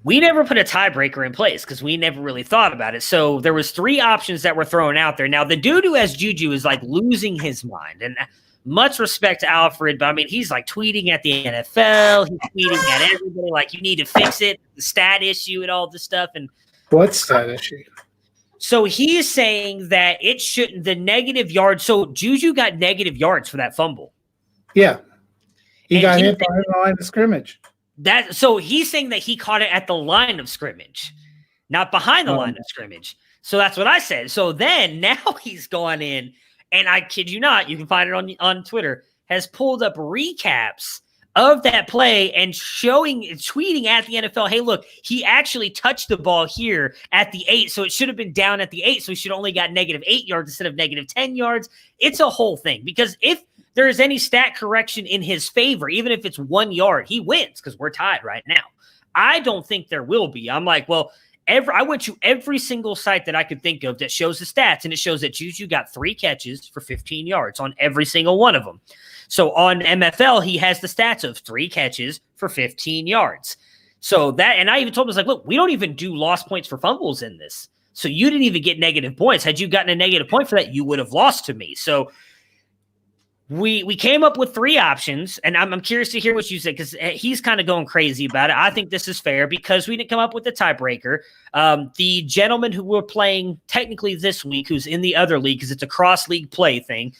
we never put a tiebreaker in place because we never really thought about it. So there was 3 options that were thrown out there. Now, the dude who has Juju is losing his mind. And much respect to Alfred, but I mean, he's tweeting at the NFL. He's tweeting at everybody you need to fix it, the stat issue and all this stuff. And what stat issue? So he is saying that it shouldn't, the negative yards. So Juju got negative yards for that fumble. Yeah. He got hit behind the line of scrimmage. So he's saying that he caught it at the line of scrimmage, not behind the line of scrimmage. So that's what I said. So then now he's gone in, and I kid you not, you can find it on Twitter, has pulled up recaps of that play and tweeting at the NFL, hey, look, he actually touched the ball here at the 8, so it should have been down at the 8, so he should only got negative 8 yards instead of negative 10 yards. It's a whole thing, because if there is any stat correction in his favor, even if it's 1 yard, he wins because we're tied right now. I don't think there will be. I'm like, well, I went to every single site that I could think of that shows the stats, and it shows that Juju got 3 catches for 15 yards on every single one of them. So on MFL, he has the stats of 3 catches for 15 yards. So that, and I even told him, I was like, look, we don't even do lost points for fumbles in this. So you didn't even get negative points. Had you gotten a negative point for that, you would have lost to me. So we came up with 3 options, and I'm curious to hear what you said because he's kind of going crazy about it. I think this is fair because we didn't come up with the tiebreaker. The gentleman who we're playing technically this week, who's in the other league because it's a cross-league play thing,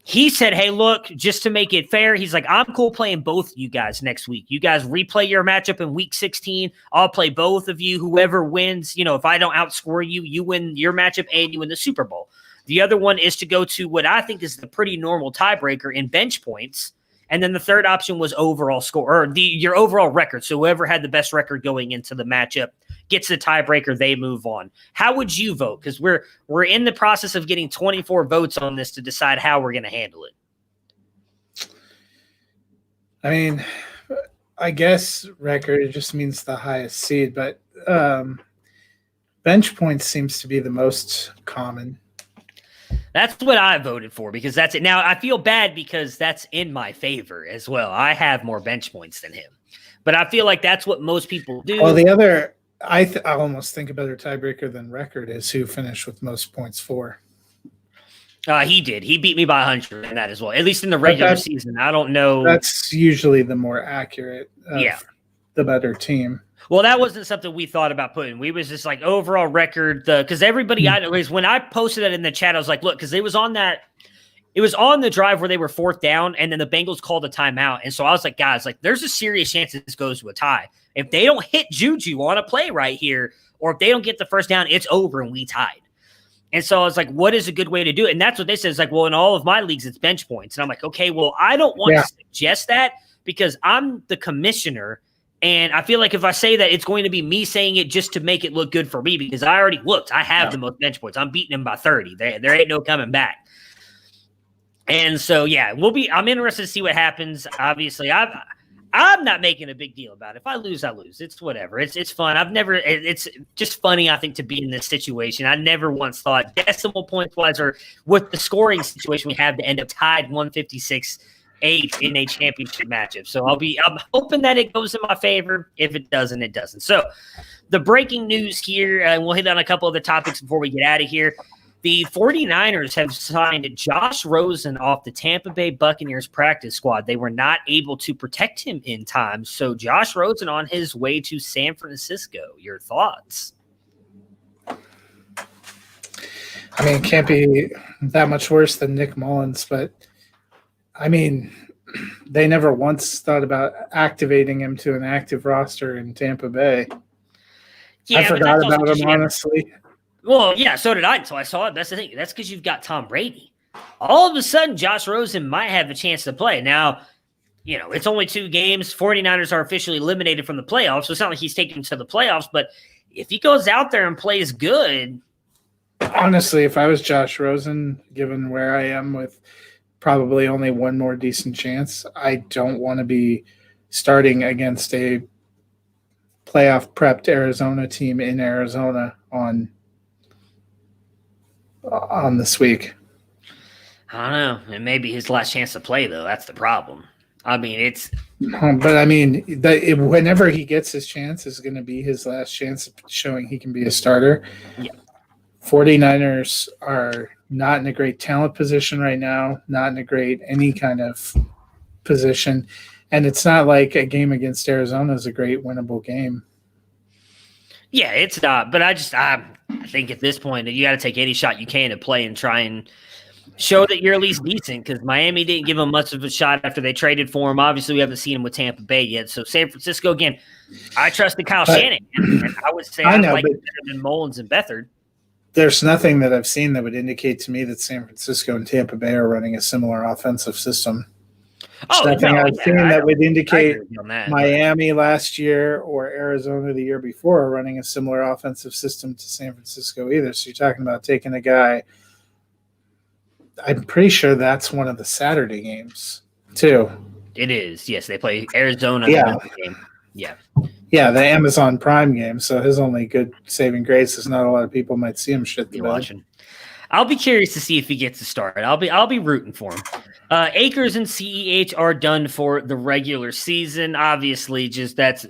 he said, hey, look, just to make it fair, he's like, I'm cool playing both you guys next week. You guys replay your matchup in week 16. I'll play both of you. Whoever wins, if I don't outscore you, you win your matchup and you win the Super Bowl. The other one is to go to what I think is the pretty normal tiebreaker in bench points. And then the third option was overall score, or your overall record. So whoever had the best record going into the matchup gets the tiebreaker, they move on. How would you vote? Because we're in the process of getting 24 votes on this to decide how we're going to handle it. I mean, I guess record just means the highest seed, but bench points seems to be the most common. That's what I voted for because that's it. Now, I feel bad because that's in my favor as well. I have more bench points than him. But I feel like that's what most people do. Well, the other, I almost think a better tiebreaker than record is who finished with most points for. He did. He beat me by 100 in that as well, at least in the regular season. I don't know. That's usually the more accurate of the better team. Well, that wasn't something we thought about putting. We was just like overall record, because everybody I know is when I posted that in the chat, I was like, look, because it was on the drive where they were 4th down, and then the Bengals called a timeout. And so I was like, guys, like there's a serious chance that this goes to a tie. If they don't hit Juju on a play right here, or if they don't get the first down, it's over and we tied. And so I was like, what is a good way to do it? And that's what they said. It's like, well, in all of my leagues, it's bench points. And I'm like, okay, well, I don't want to suggest that because I'm the commissioner. And I feel like if I say that, it's going to be me saying it just to make it look good for me because I already looked. I have the most bench points. I'm beating him by 30. There ain't no coming back. And so, I'm interested to see what happens. Obviously, I'm not making a big deal about it. If I lose, I lose. It's whatever. It's fun. It's just funny, I think, to be in this situation. I never once thought decimal points wise or with the scoring situation we have to end up tied 156-8 in a championship matchup. So I'm hoping that it goes in my favor. If it doesn't, it doesn't. So the breaking news here, and we'll hit on a couple of the topics before we get out of here. The 49ers have signed Josh Rosen off the Tampa Bay Buccaneers practice squad. They were not able to protect him in time. So Josh Rosen on his way to San Francisco. Your thoughts? I mean, it can't be that much worse than Nick Mullins, but I mean, they never once thought about activating him to an active roster in Tampa Bay. Yeah, I forgot about him, honestly. Well, yeah, so did I until I saw it. That's the thing. That's because you've got Tom Brady. All of a sudden, Josh Rosen might have a chance to play. Now, it's only 2 games. 49ers are officially eliminated from the playoffs, so it's not like he's taking to the playoffs. But if he goes out there and plays good. Honestly, if I was Josh Rosen, given where I am with probably only one more decent chance, I don't want to be starting against a playoff prepped Arizona team in Arizona on this week. I don't know. It may be his last chance to play, though. That's the problem. I mean, whenever he gets his chance is going to be his last chance of showing he can be a starter. Yeah. 49ers are not in a great talent position right now, not in a great any kind of position. And it's not like a game against Arizona is a great winnable game. Yeah, it's not. But I think at this point that you got to take any shot you can to play and try and show that you're at least decent because Miami didn't give him much of a shot after they traded for him. Obviously, we haven't seen him with Tampa Bay yet. So San Francisco, again, I trusted Kyle Shanahan. And I would say I like him better than Mullins and Beathard. There's nothing that I've seen that would indicate to me that San Francisco and Tampa Bay are running a similar offensive system. I've seen that would indicate Miami last year or Arizona the year before are running a similar offensive system to San Francisco either. So you're talking about taking a guy. I'm pretty sure that's one of the Saturday games too. It is. Yes, they play Arizona Yeah. the game. Yeah. Yeah, the Amazon Prime game. So his only good saving grace is not a lot of people might see him shit the Be bed. watching. I'll be curious to see if he gets to start. I'll be rooting for him. Akers and CEH are done for the regular season. Obviously, just that's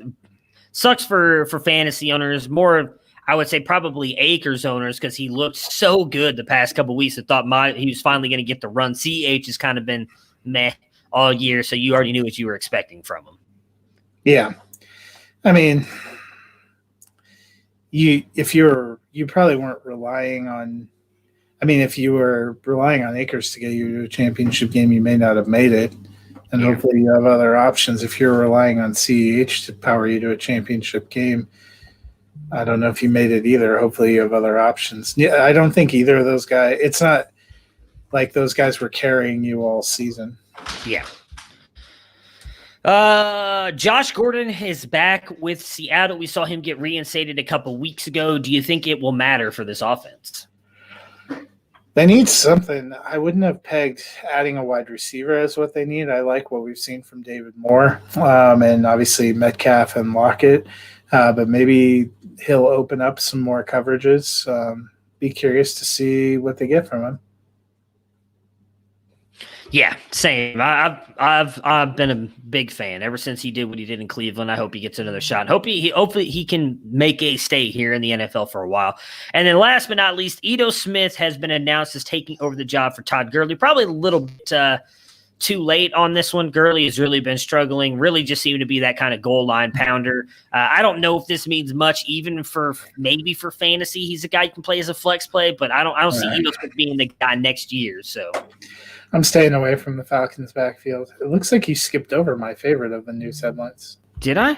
sucks for fantasy owners. More, I would say, probably Akers owners because he looked so good the past couple weeks. I thought he was finally going to get the run. CEH has kind of been meh all year, so you already knew what you were expecting from him. Yeah, I mean, you probably weren't relying on. I mean, if you were relying on Akers to get you to a championship game, you may not have made it. And hopefully you have other options. If you're relying on CEH to power you to a championship game, I don't know if you made it either. Hopefully you have other options. Yeah, I don't think either of those guys – it's not like those guys were carrying you all season. Yeah. Josh Gordon is back with Seattle. We saw him get reinstated a couple weeks ago. Do you think it will matter for this offense? They need something. I wouldn't have pegged adding a wide receiver as what they need. I like what we've seen from David Moore and obviously Metcalf and Lockett, but maybe he'll open up some more coverages. Be curious to see what they get from him. Yeah, same. I've been a big fan ever since he did what he did in Cleveland. I hope he gets another shot. Hopefully he can make a stay here in the NFL for a while. And then last but not least, Ito Smith has been announced as taking over the job for Todd Gurley. Probably a little bit too late on this one. Gurley has really been struggling, really just seemed to be that kind of goal line pounder. I don't know if this means much even for fantasy. He's a guy who can play as a flex play, but I don't see Ito Smith being the guy next year. So I'm staying away from the Falcons' backfield. It looks like you skipped over my favorite of the news headlines. Did I?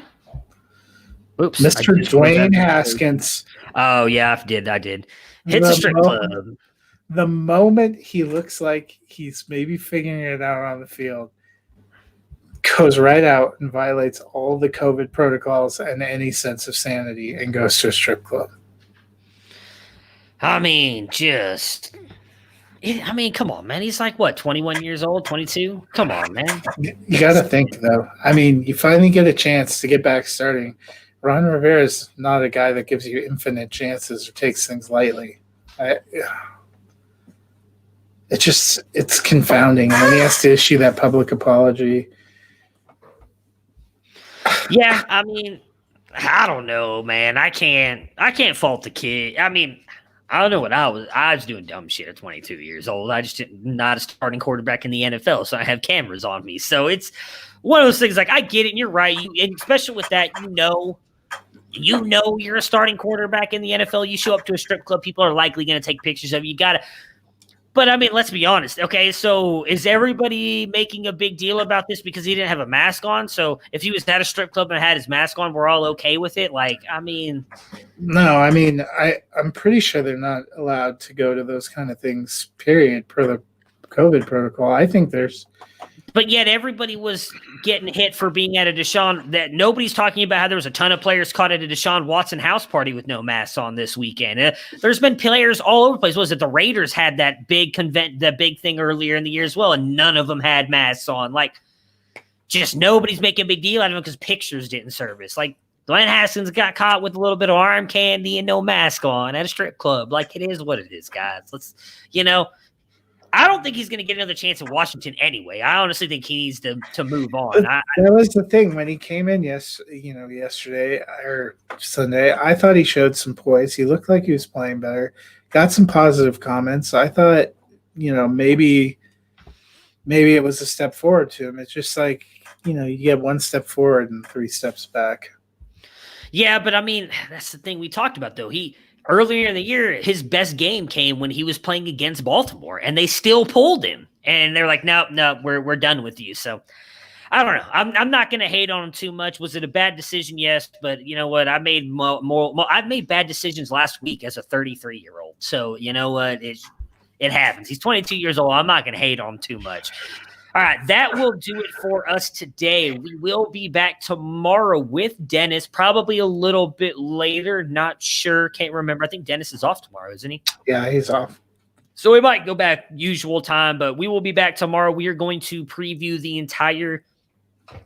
Oops. Mr. Dwayne Haskins. Oh, yeah, I did. Hits a strip club. The moment he looks like he's maybe figuring it out on the field, goes right out and violates all the COVID protocols and any sense of sanity and goes to a strip club. I mean, come on, man. He's like, what, 21 years old, 22? Come on, man. You got to think, though. I mean, you finally get a chance to get back starting. Ron Rivera is not a guy that gives you infinite chances or takes things lightly. It's confounding. And then he has to issue that public apology. Yeah, I mean, I don't know, man. I can't fault the kid. I mean, I don't know what I was doing dumb shit at 22 years old. I just not a starting quarterback in the NFL, so I have cameras on me. So it's one of those things. Like, I get it, and you're right. And especially with that, you're a starting quarterback in the NFL. You show up to a strip club, people are likely going to take pictures of you. You got to. But, I mean, let's be honest. Okay, so is everybody making a big deal about this because he didn't have a mask on? So if he was at a strip club and had his mask on, we're all okay with it? Like, I mean. No, I mean, I'm pretty sure they're not allowed to go to those kind of things, period, per the COVID protocol. I think there's. But yet everybody was getting hit for being at a Deshaun. That nobody's talking about how there was a ton of players caught at a Deshaun Watson house party with no masks on this weekend. There's been players all over the place. Was it the Raiders had that big thing earlier in the year as well, and none of them had masks on? Like, just nobody's making a big deal out of it because pictures didn't service. Like, Dwayne Haskins got caught with a little bit of arm candy and no mask on at a strip club. Like, it is what it is, guys. I don't think he's going to get another chance in Washington anyway. I honestly think he needs to move on. That was the thing when he came in yesterday or Sunday. I thought he showed some poise. He looked like he was playing better. Got some positive comments. I thought, maybe it was a step forward to him. It's just like, you get one step forward and 3 steps back. Yeah, but I mean, that's the thing we talked about, though. Earlier in the year, his best game came when he was playing against Baltimore, and they still pulled him. And they're like, no, we're done with you. So I don't know. I'm not going to hate on him too much. Was it a bad decision? Yes, but you know what? I made I've made bad decisions last week as a 33-year-old. So you know what? It happens. He's 22 years old. I'm not going to hate on him too much. All right, that will do it for us today. We will be back tomorrow with Dennis, probably a little bit later. Not sure. Can't remember. I think Dennis is off tomorrow, isn't he? Yeah, he's off. So we might go back usual time, but we will be back tomorrow. We are going to preview the entire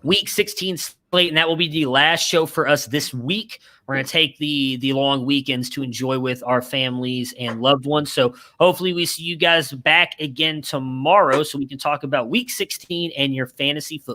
Week 16 slate, and that will be the last show for us this week. We're going to take the long weekends to enjoy with our families and loved ones. So hopefully we see you guys back again tomorrow so we can talk about Week 16 and your fantasy football.